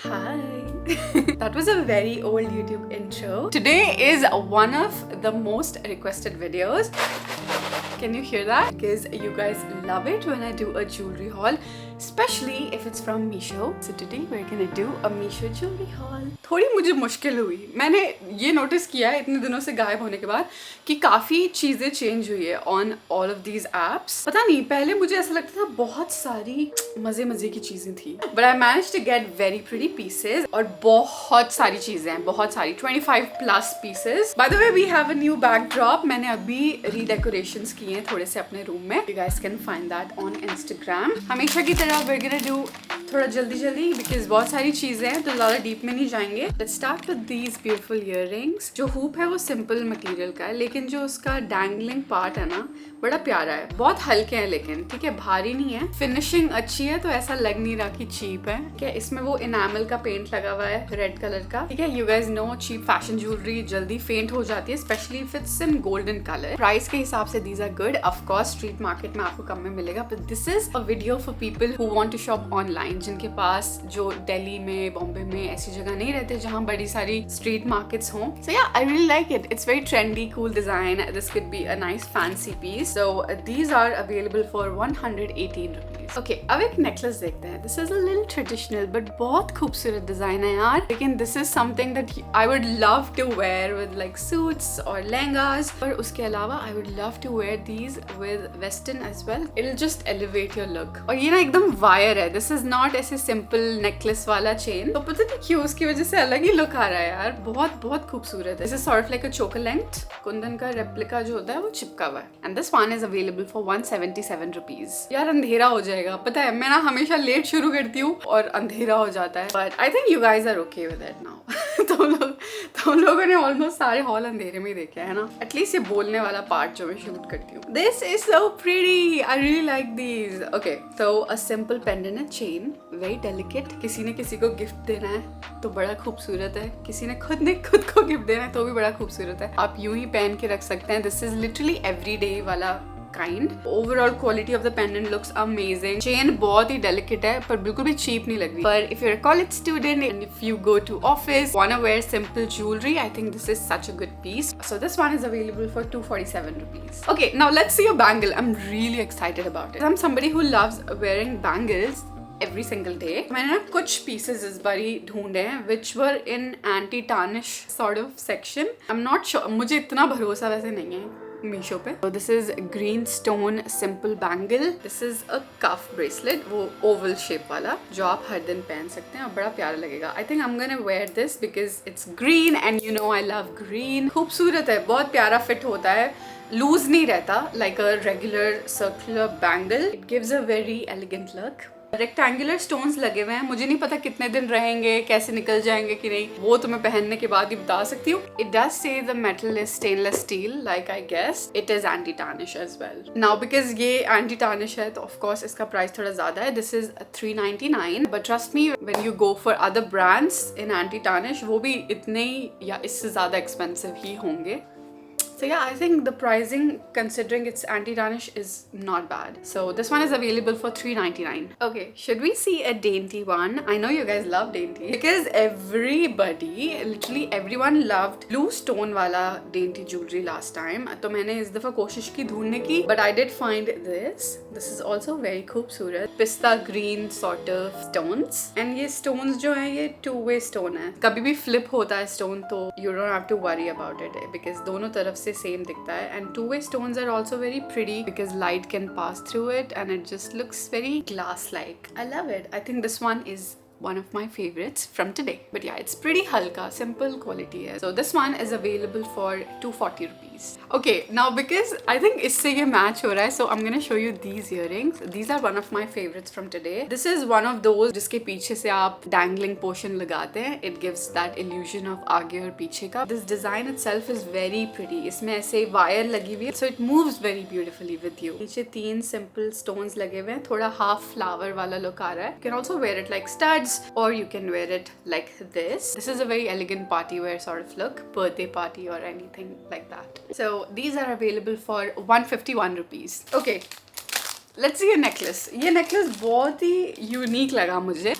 Hi. That was a very old YouTube intro. Today is one of the most requested videos. Can you hear that? Because you guys love it when I do a jewelry haul, especially if it's from Meesho. So today we're gonna do a Meesho jewelry haul. थोड़ी मुझे मुश्किल हुई. मैंने ये notice किया है इतने दिनों से गायब होने के बाद कि काफ़ी चीज़ें चेंज हुई है on all of these apps. पता नहीं, पहले मुझे ऐसा लगता था बहुत सारी मज़े की चीज़ें थी. But I managed to get very pretty pieces और बहुत सारी चीज़ें हैं, बहुत सारी 25 plus pieces. By the way, we have a new backdrop. मैंने अभी redecorations किए हैं थोड़े से अपने रूम में. You guys can find that on Instagram. हमेशा की तरह we're gonna do थोड़ा जल्दी because बहुत सारी चीज़ें हैं तो ज़्यादा डीप में नहीं जाएंगे. Let's start with these beautiful earrings. जो हुप है वो सिंपल मटेरियल का है, लेकिन जो उसका डैंगलिंग पार्ट है ना बड़ा प्यारा है. बहुत हल्के हैं लेकिन ठीक है, भारी नहीं है. फिनिशिंग अच्छी है तो ऐसा लग नहीं रहा कि चीप है. ठीक है, इसमें वो इनामल का पेंट लगा हुआ है रेड कलर का. ठीक है, you guys know cheap fashion jewellery जल्दी फेंट हो जाती है, especially if it's in golden colour. Price के हिसाब से these are good. Of course street market में आपको कम में मिलेगा, but this is a video for people who want to shop online, जिनके पास जो दिल्ली में बॉम्बे में ऐसी जगह नहीं रहते जहाँ बड़ी सारी स्ट्रीट मार्केट्स हों. सो या I really like it. It's very trendy, cool design. This could be a nice fancy piece. So these are available for 118 rupees. Okay, अब एक नेकलेस देखते हैं. This is a little traditional but बहुत खूबसूरत design है यार. लेकिन this is something that I would love to wear with like suits or lehengas. और उसके अलावा I would love to wear these with western as well. It'll just elevate your look. और ये ना एकदम वायर है. This is not ऐसे simple necklace वाला chain. तो पता नहीं क्यों उसकी वजह से अलग ही लुक आ रहा है यार. बहुत खूबसूरत है. This is sort of like a choker length. Kundan का रेप्लिका जो होता है वो चिपका हुआ है. And this one is available for 177 rupees. यार अंधेरा हो जाएगा. पता है मैं ना हमेशा लेट शुरू करती हूँ और अंधेरा हो जाता है. But I think you guys are okay with it now. तुम लोगों ने ऑलमोस्ट सारे हॉल अंधेरे में ही देखे है ना. एटलीस्ट ये बोलने वाला पार्ट जो मैं शूट करती हूँ. This is so pretty. I really like these. Okay, so a simple pendant and chain, very delicate. किसी ने किसी को गिफ्ट देना है तो बड़ा खूबसूरत है. किसी ने खुद को गिफ्ट देना है तो भी बड़ा खूबसूरत है. आप यूं ही पहन के रख सकते हैं. This is literally everyday वाला kind. Overall quality of the pendant looks amazing. Chain बहुत ही delicate है पर बिल्कुल भी cheap नहीं लग रही. But if you're a college student and if you go to office, wanna wear simple jewelry, I think this is such a good piece. So this one is available for 247 rupees. Okay, now let's see a bangle. I'm really excited about it. I'm somebody who loves wearing bangles every single day. मैंने ना कुछ pieces इस बारी ढूंढे हैं which were in anti-tarnish sort of section. I'm not sure. मुझे इतना भरोसा वैसे नहीं है मीशो पे. So this is green stone simple bangle. This is a cuff bracelet, वो oval shape वाला जो आप हर दिन पहन सकते हैं और बड़ा प्यारा लगेगा. I think I'm gonna wear this because it's green and you know I love green. खूबसूरत है, बहुत प्यारा फिट होता है, लूज नहीं रहता like a regular circular bangle. It gives a very elegant look. Rectangular stones लगे हुए हैं. मुझे नहीं पता कितने दिन रहेंगे, कैसे निकल जाएंगे कि नहीं, वो तो मैं पहनने के बाद ही बता सकती हूँ. It does say the metal is stainless steel, like I guess it is anti tarnish as well. Now because ये एंटी टार्निश है तो ऑफ कोर्स इसका प्राइस थोड़ा ज्यादा है. This is 399, but trust me when you go for other brands in anti tarnish वो भी इतने ही या इससे ज्यादा एक्सपेंसिव ही होंगे. So yeah, I think the pricing considering it's anti-tarnish is not bad. So this one is available for 399. Okay, should we see a dainty one? I know you guys love dainty because everybody, literally everyone loved blue stone wala dainty jewelry last time. तो मैंने इस दफा कोशिश की ढूंढने की, but I did find this. This is also very खूबसूरत pista green sort of stones. And ये stones जो हैं ये two-way stone है. कभी भी flip होता है stone तो you don't have to worry about it because दोनों तरफ से सेम दिखता है. And two-way stones are also very pretty because light can pass through it and it just looks very glass-like. I love it. I think this one is one of my favorites from today. But yeah, it's pretty halka, simple quality hai. So this one is available for 240 rupees. Okay, now because I think isse ye match ho raha hai, so I'm going to show you these earrings. These are one of my favorites from today. This is one of those jiske piche se aap dangling portion lagate hain. It gives that illusion of आगे और पीछे का. This design itself is very pretty. इसमें ऐसे wire लगी हुई है, so it moves very beautifully with you. नीचे 3 simple stones लगे हुए हैं, थोड़ा half flower वाला look आ रहा है. You can also wear it like studs or you can wear it like this. This is a very elegant party wear sort of look, birthday party or anything like that. So these are available for 151 rupees. Okay, let's see a necklace. ये necklace बहुत ही unique लगा मुझे.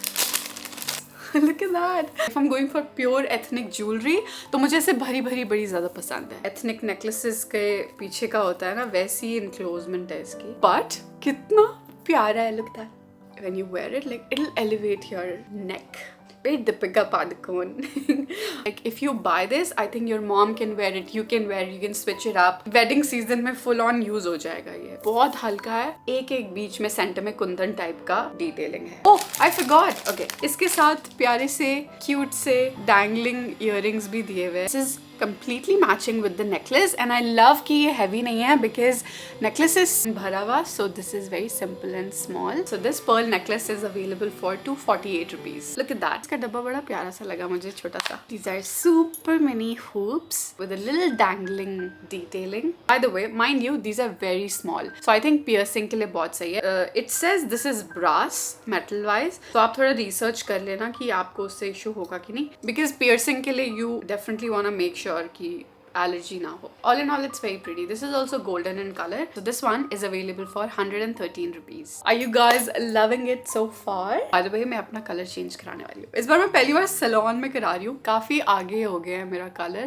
Look at that. If I'm going for pure ethnic jewelry, तो मुझे ऐसे भरी भरी बड़ी ज्यादा पसंद है. Ethnic necklaces के पीछे का होता है ना, वैसी enclosement है इसकी. But कितना प्यारा है. Look at that. When you wear it, like it'll elevate your neck. Very Deepika Padukone. Like if you buy this, I think your mom can wear it, you can wear it, you can switch it up. Wedding season में full on use हो जाएगा ये. बहुत हल्का है. एक बीच में centre में कुंदन टाइप का डिटेलिंग है. Oh, I forgot. Okay. इसके साथ प्यारे से cute से dangling earrings भी दिए हुए. This is completely matching with the necklace and I love कि ये heavy नहीं है because necklace is भरा हुआ, so this is very simple and small. So this pearl necklace is available for 248 rupees. Look at that. इसका डब्बा बड़ा प्यारा सा लगा मुझे, छोटा सा. These are super mini hoops with a little dangling detailing. By the way, mind you, these are very small. So I think piercing के लिए बहुत सही है. It says this is brass, metal wise. तो आप थोड़ा research कर लेना कि आपको उससे issue होगा कि नहीं. Because piercing के लिए you definitely wanna make sure कि allergy ना हो. All in all, it's very pretty. This is also golden in color. So this one is available for 113 rupees. Are you guys loving it so far? By the way, मैं अपना color change कराने वाली हूँ. इस बार मैं पहली बार salon में करा रही हूँ. काफी आगे हो गया है मेरा color.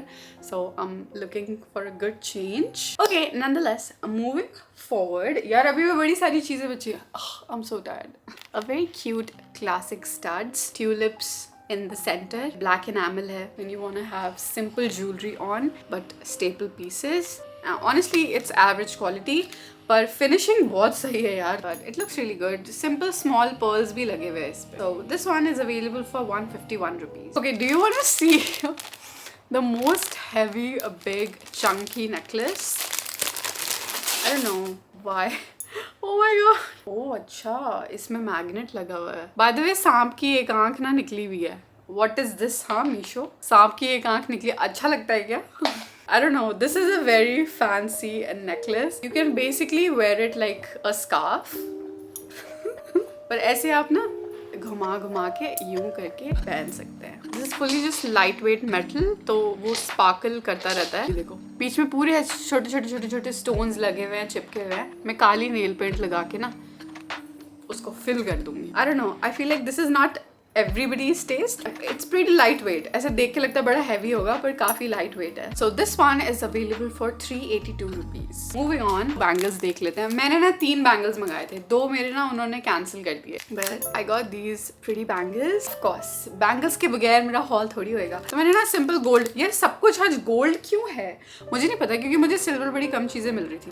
So I'm looking for a good change. Okay, nonetheless, moving forward. यार अभी भी बड़ी सारी चीजें बची हैं. I'm so tired. A very cute classic studs, tulips in the center, black enamel है when you want to have simple jewelry on but staple pieces. Honestly, it's average quality पर finishing बहुत सही है यार. But it looks really good. Simple small pearls भी लगे हुए हैं इस पे. So this one is available for 151 rupees. Okay, do you want to see the most heavy, big, chunky necklace? I don't know why. Oh my god. Oh अच्छा, इसमें magnet लगा हुआ है. By the way, सांप की एक आंख ना निकली हुई है. What is this? हाँ मीशो, सांप की एक आंख निकली. अच्छा लगता है क्या? I don't know. This is a very fancy necklace. You can basically wear it like a scarf. पर ऐसे आप ना घुमा घुमा के यूं करके पहन सकते हैं. This is fully just lightweight metal, तो वो sparkle करता रहता है. देखो बीच में पूरे छोटे छोटे छोटे छोटे stones लगे हुए हैं, चिपके हुए हैं. मैं काली nail paint लगा के ना उसको fill कर दूंगी. I don't know. I feel like this is not everybody's taste. It's pretty lightweight. ऐसे देख के लगता है बड़ा heavy होगा पर काफी lightweight है. So this one is available for 382 rupees. Moving on, bangles देख लेते हैं. मैंने ना 3 bangles मंगाए थे. 2 मेरे ना उन्होंने cancel कर दिए. But I got these pretty bangles. Of course, bangles के बगैर मेरा haul थोड़ी होएगा. तो मैंने ना simple gold. यार सब कुछ आज gold क्यों है? मुझे नहीं पता क्योंकि मुझे silver बड़ी कम चीजें मिल रही थी.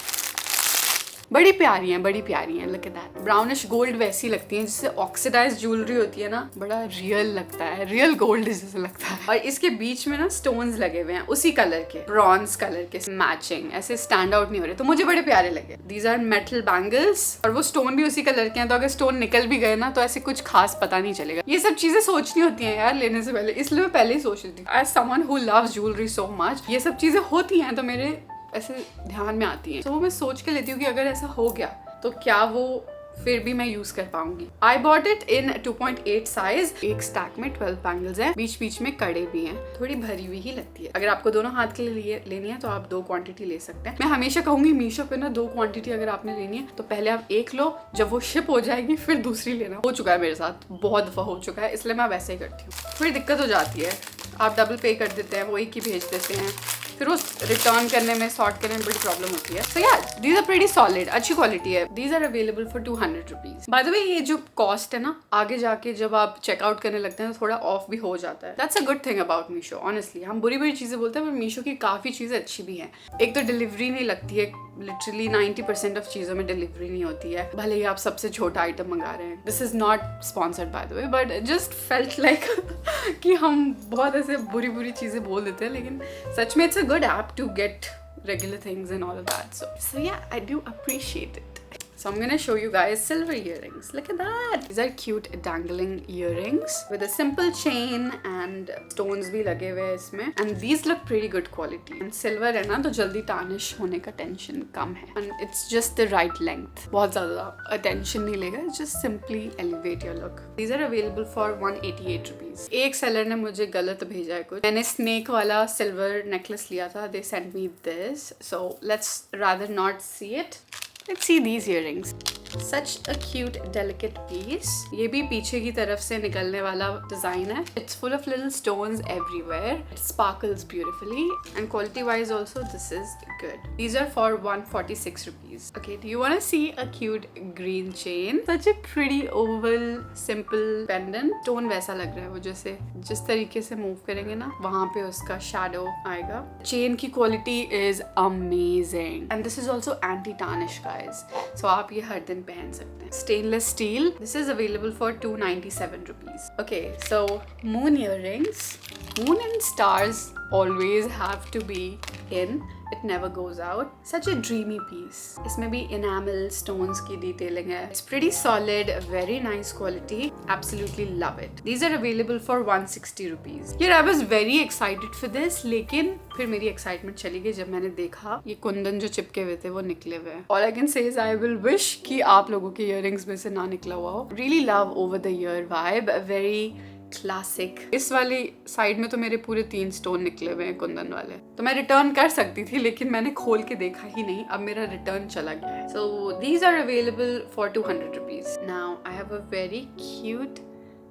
बड़ी प्यारी हैं, बड़ी प्यारी हैं. Look at that. Brownish gold वैसी लगती है जिससे ऑक्सीडाइज ज्वेलरी होती है ना, बड़ा रियल लगता है, रियल गोल्ड जैसे लगता है. और इसके बीच में ना स्टोन्स लगे हुए हैं उसी कलर के, ब्रॉन्ज कलर के, मैचिंग. ऐसे स्टैंड आउट नहीं हो रहे, तो मुझे बड़े प्यारे लगे. दीज आर मेटल बैंगल्स और वो स्टोन भी उसी कलर के हैं, तो अगर स्टोन निकल भी गए ना तो ऐसे कुछ खास पता नहीं चलेगा. ये सब चीजें सोचनी होती हैं यार लेने से पहले, इसलिए मैं पहले ही सोच रही थी. As someone who loves jewellery so much, ये सब चीजें होती हैं तो मेरे ऐसे ध्यान में आती हैं. तो मैं सोच के लेती हूँ कि अगर ऐसा हो गया तो क्या वो फिर भी मैं यूज कर पाऊंगी. I bought it in 2.8 size. एक स्टैक में 12 बैंगल्स हैं, बीच बीच में कड़े भी हैं. थोड़ी भरी हुई ही लगती है. अगर आपको दोनों हाथ के लिए लेनी है तो आप 2 क्वांटिटी ले सकते हैं. मैं हमेशा कहूंगी मीशो पे ना 2 क्वांटिटी अगर आपने लेनी है तो पहले आप एक लो, जब वो शिप हो जाएगी फिर दूसरी लेना. हो चुका है मेरे साथ, बहुत दफा हो चुका है, इसलिए मैं वैसे ही करती हूँ. थोड़ी दिक्कत हो जाती है, आप डबल पे कर देते हैं, वो एक ही भेज देते हैं, फिर वो रिटर्न करने में, सॉर्ट करने में बड़ी प्रॉब्लम होती है. सो यार दीज आर प्रीटी सॉलिड, अच्छी क्वालिटी है. These are available for 200 rupees. By the way ये जो कॉस्ट है ना, आगे जाके जब आप चेकआउट करने लगते हैं तो थोड़ा ऑफ भी हो जाता है. That's a good thing about Meesho. Honestly हम बुरी बुरी चीजें बोलते हैं पर मीशो की काफी चीजें अच्छी भी हैं. एक तो डिलीवरी नहीं लगती है, लिटरली 90% ऑफ चीज़ों में डिलीवरी नहीं होती है, भले ही आप सबसे छोटा आइटम मंगा रहे हैं. This is not sponsored by the way, but just felt like कि हम बहुत ऐसे बुरी बुरी चीज़ें बोल देते हैं, लेकिन सच में it's a good app to get regular things and all of that. So yeah, I do appreciate it. So I'm gonna show you guys silver earrings. Look at that. These are cute dangling earrings with a simple chain and stones भी लगे हुए हैं इसमें. And these look pretty good quality. And silver है ना तो जल्दी tarnish होने का tension कम है. And it's just the right length. बहुत ज़्यादा attention नहीं लेगा. Just simply elevate your look. These are available for 188 rupees. एक seller ने मुझे गलत भेजा है कुछ. मैंने snake वाला silver necklace लिया था. They sent me this. So let's rather not see it. Let's see these earrings. Such a cute delicate piece. ये भी पीछे की तरफ से निकलने वाला डिजाइन है. It's full of little stones everywhere. It sparkles beautifully and quality wise also this is good. These are for 146 rupees. Okay, do you want to see a cute green chain? Such a pretty oval simple pendant. Stone वैसा लग रहा है वो जैसे जिस तरीके से move करेंगे ना वहाँ पे उसका shadow आएगा. Chain की quality is amazing and this is also anti-tarnish guys. So आप ये हर दिन पहन सकते हैं. Stainless steel. This is available for 297 rupees. Okay, so moon earrings. Moon and stars always have to be in. It never goes out. Such a dreamy piece. इसमें भी enamel stones की detailing है. It's pretty solid, very nice quality. Absolutely love it. These are available for 160 rupees. Here I was very excited for this, लेकिन फिर मेरी excitement चली गई जब मैंने देखा ये कुंदन जो चिपके हुए थे वो निकले हुए हैं. All I can say is I will wish कि आप लोगों के earrings में से ना निकला हुआ हो. Really love over the year vibe. Very classic. इस वाली साइड में तो मेरे पूरे 3 स्टोन निकले हुए हैं कुंदन वाले. तो मैं रिटर्न कर सकती थी लेकिन मैंने खोल के देखा ही नहीं. अब मेरा रिटर्न चला गया है. So these are available for 200 rupees. Now I have a very cute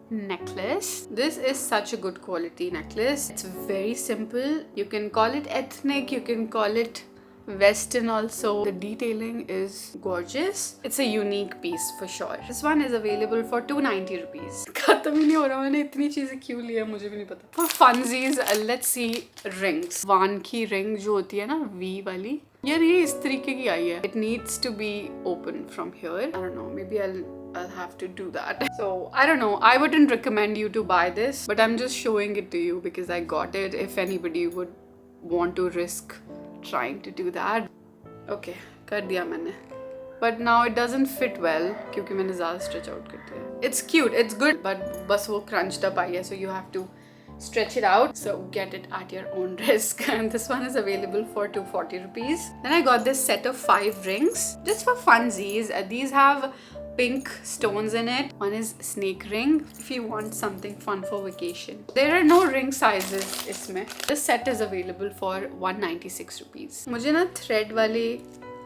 necklace. This is such a good quality necklace. It's very simple. You can call it ethnic, you can call it Western also. The detailing is gorgeous. It's a unique piece for sure. This one is available for 290 rupees. खत्म ही नहीं हो रहा. मैंने इतनी चीजें क्यों लिया मुझे भी नहीं पता. For funsies, let's see rings. वान की ring जो होती है ना V वाली. यार ये इस तरीके की आई है. It needs to be open from here. I don't know. Maybe I'll have to do that. So I don't know. I wouldn't recommend you to buy this, but I'm just showing it to you because I got it. If anybody would want to risk trying to do that. Okay, कर दिया मैंने. But now it doesn't fit well क्योंकि मैंने ज़्यादा stretch out कर दिया. It's cute, it's good, but बस वो crunched up आई है, so you have to stretch it out. So get it at your own risk. And this one is available for 240 rupees. Then I got this set of 5 rings just for funsies. These have pink stones in it. One is snake ring if you want something fun for vacation. There are no ring sizes इसमें. This set is available for 196 rupees. मुझे ना thread वाले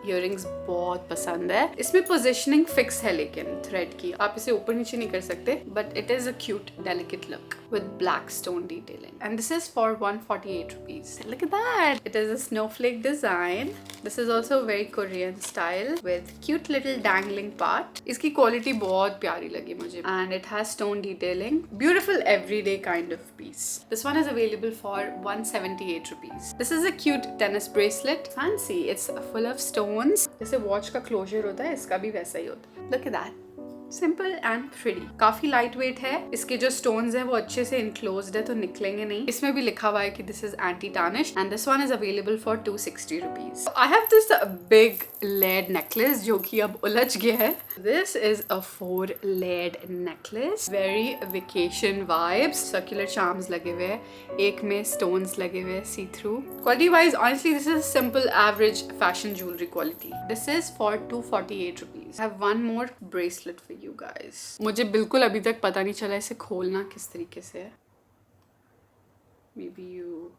earrings बहुत पसंद है. इसमें positioning fix है लेकिन thread की आप इसे ऊपर नीचे नहीं कर सकते. But it is a cute delicate look with black stone detailing. And this is for 148 rupees. Look at that. It is a snowflake design. This is also very Korean style with cute little dangling part. इसकी quality बहुत प्यारी लगी मुझे. And it has stone detailing. Beautiful everyday kind of piece. This one is available for 178 rupees. This is a cute tennis bracelet. Fancy. It's full of stones. जैसे watch का closure होता है इसका भी वैसा ही होता है. Look at that. Simple and pretty. काफी लाइट वेट है. इसके जो stones हैं वो अच्छे से enclosed है तो निकलेंगे नहीं. इसमें भी लिखा हुआ है कि this is anti-tarnish and this one is available for 260 rupees. So I have this big layered necklace जो कि अब उलझ गया है. This is a 4 layered necklace. Very vacation vibes. Circular charms लगे हुए हैं. एक में stones लगे हुए हैं see through. Quality wise honestly this is simple average fashion jewelry quality. This is for 248 rupees. I have one more bracelet for you guys. मुझे बिल्कुल अभी तक पता नहीं चला इसे खोलना किस तरीके से है. Maybe you.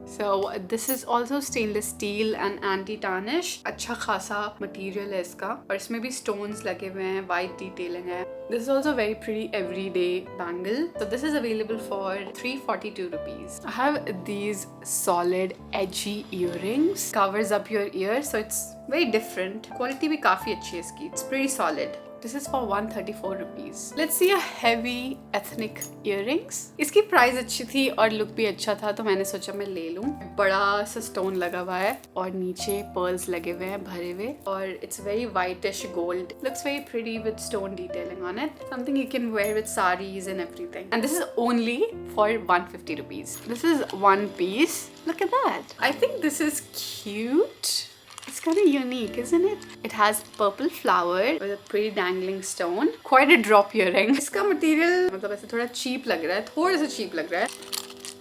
So this is also stainless steel and anti-tarnish. अच्छा खासा material है इसका और इसमें भी stones लगे हुए हैं. White detailing है. This is also very pretty everyday bangle. So this is available for 342 rupees. I have these solid edgy earrings. Covers up your ear so it's very different. Quality भी काफी अच्छी है इसकी. It's pretty solid. This is for 134 rupees. Let's see a heavy ethnic earrings. इसकी price अच्छी थी और look भी अच्छा था तो मैंने सोचा मैं ले लूं. बड़ा सा स्टोन लगा हुआ है और नीचे pearls लगे हुए हैं भरे हुए और it's very whitish gold. Looks very pretty with stone detailing on it. Something you can wear with saris and everything. And this is only for 150 rupees. This is one piece. Look at that. I think this is cute. It's kind of unique, isn't it? It has purple flower with a pretty dangling stone. Quite a drop earring. इसका material मतलब ऐसे थोड़ा cheap लग रहा है. थोड़ा सा cheap लग रहा है.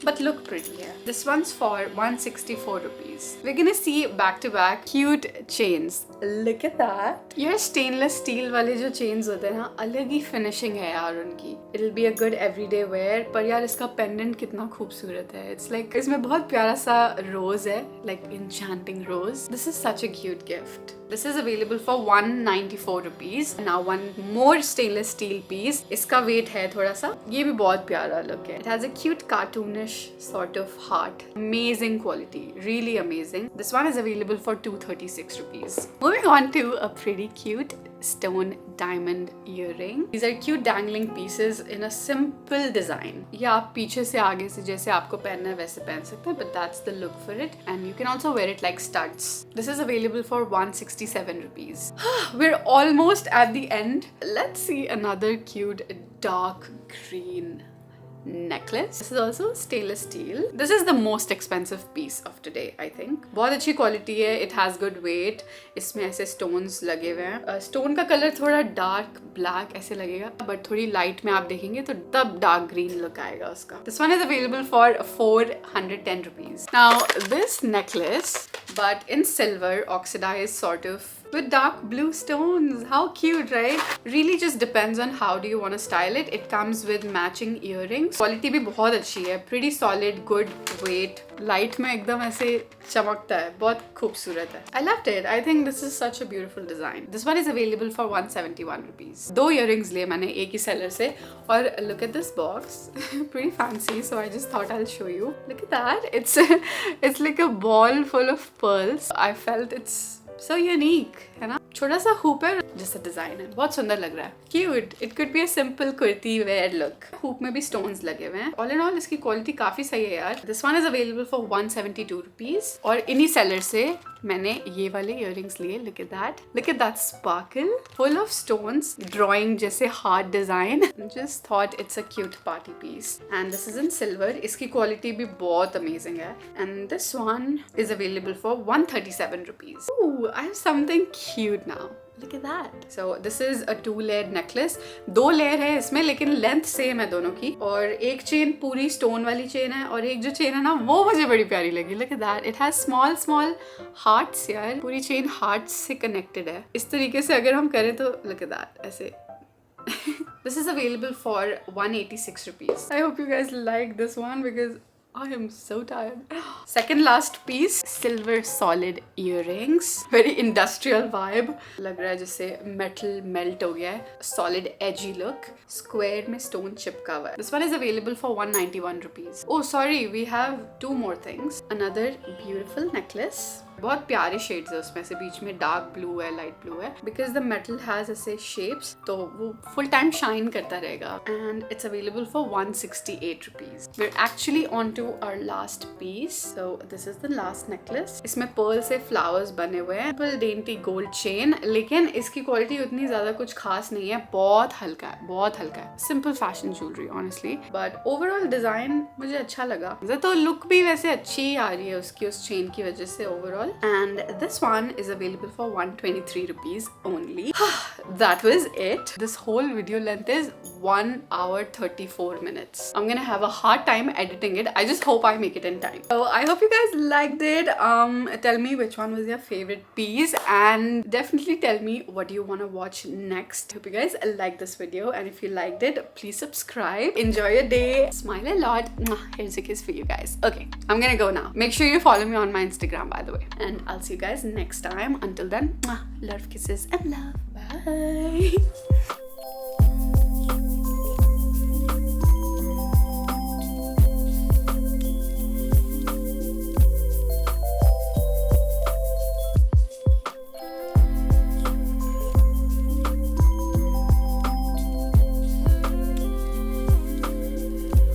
but look pretty here. This one's for 164 rupees. We're gonna see back to back cute chains. Look at that. ये stainless steel वाले जो chains होते हैं ना, अलग ही finishing है यार उनकी. It'll be a good everyday wear. पर यार इसका pendant कितना खूबसूरत है. It's like इसमें बहुत प्यारा सा rose है, like enchanting rose. This is such a cute gift. This is available for 194 rupees. Now one more stainless steel piece. इसका weight है थोड़ा सा. ये भी बहुत प्यारा look है. It has a cute cartoonish sort of heart. Amazing quality. Really amazing. This one is available for 236 rupees. Moving on to a pretty cute stone diamond earring. These are cute dangling pieces in a simple design. या आप पीछे से आगे से जैसे आपको पहनना है वैसे पहन सकते हैं, but that's the look for it. And you can also wear it like studs. This is available for 167 rupees. We're almost at the end. Let's see another cute dark green necklace. This is also stainless steel. This is the most expensive piece of today, I think. बहुत अच्छी quality है. It has good weight. इसमें ऐसे stones लगे हुए हैं. Stone का color थोड़ा dark black ऐसे लगेगा, but थोड़ी light में आप देखेंगे तो तब dark green look आएगा उसका. This one is available for 410 rupees. Now this necklace, but in silver, oxidized sort of, with dark blue stones. How cute, right? Really just depends on how do you want to style it. It comes with matching earrings. Quality भी बहुत अच्छी है. Pretty solid, good weight. Light में एकदम ऐसे चमकता है. बहुत खूबसूरत है. I loved it. I think this is such a beautiful design. This one is available for 171 rupees. दो earrings लिए मैंने एक ही seller से. और look at this box. Pretty fancy. So I just thought I'll show you. Look at that. It's like a ball full of pearls. I felt it's so unique, है ना? छोटा सा hoop है, जैसा डिजाइन है, बहुत सुंदर लग रहा है. Cute. It could be a simple kurti wear look. Hoop में भी stones लगे हुए हैं. All in all इसकी quality काफी सही है यार. This one is available for 172 rupees. और इन्हीं seller से मैंने ये वाले earrings लिए. Look at that. Look at that sparkle. Full of stones. Drawing जैसे heart design. Just thought it's a cute party piece. And this is in silver. इसकी quality भी बहुत amazing है. And this one is available for 137 rupees. Ooh, I have something cute now. Look at that. So this is a 2-layered necklace. 2 layer है इसमें, लेकिन length same है दोनों की. और एक चेन पूरी स्टोन वाली चेन है, और एक जो चेन है ना वो मुझे बड़ी प्यारी लगी. Look at that. It has small hearts यार. पूरी चेन hearts से connected है. इस तरीके से अगर हम करें तो look at that. ऐसे. This is available for 186 rupees. I hope you guys like this one because I am so tired. Second last piece, silver solid earrings. Very industrial vibe. लग रहा है जैसे metal melt हो गया है. Solid edgy look. Square में stone चिपका हुआ है. This one is available for 191 rupees. Oh sorry, we have 2 more things. Another beautiful necklace. बहुत प्यारे शेड्स है उसमें से. बीच में डार्क ब्लू है, लाइट ब्लू है. बिकॉज द मेटल हैज ऐसे शेप्स, तो वो फुल टाइम शाइन करता रहेगा. And it's available for 168 rupees. We are actually on to our last piece. So this is the last necklace. इसमें pearl से flowers बने हुए हैं. सिंपल डेंटी गोल्ड चेन, लेकिन इसकी क्वालिटी उतनी ज्यादा कुछ खास नहीं है. बहुत हल्का है, बहुत हल्का है. Simple fashion jewellery honestly, but overall design मुझे अच्छा लगा. तो लुक भी वैसे अच्छी आ रही है उसकी, उस चेन की वजह से overall. And this one is available for 123 rupees only. That was it. This whole video length is 1 hour 34 minutes. I'm gonna have a hard time editing it. I just hope I make it in time. So I hope you guys liked it. Tell me which one was your favorite piece, and definitely tell me what you want to watch next. Hope you guys like this video, and if you liked it, please subscribe. Enjoy your day. Smile a lot. Here's a kiss for you guys. Okay, I'm gonna go now. Make sure you follow me on my Instagram, by the way. And I'll see you guys next time. Until then, love, kisses, and love. Bye.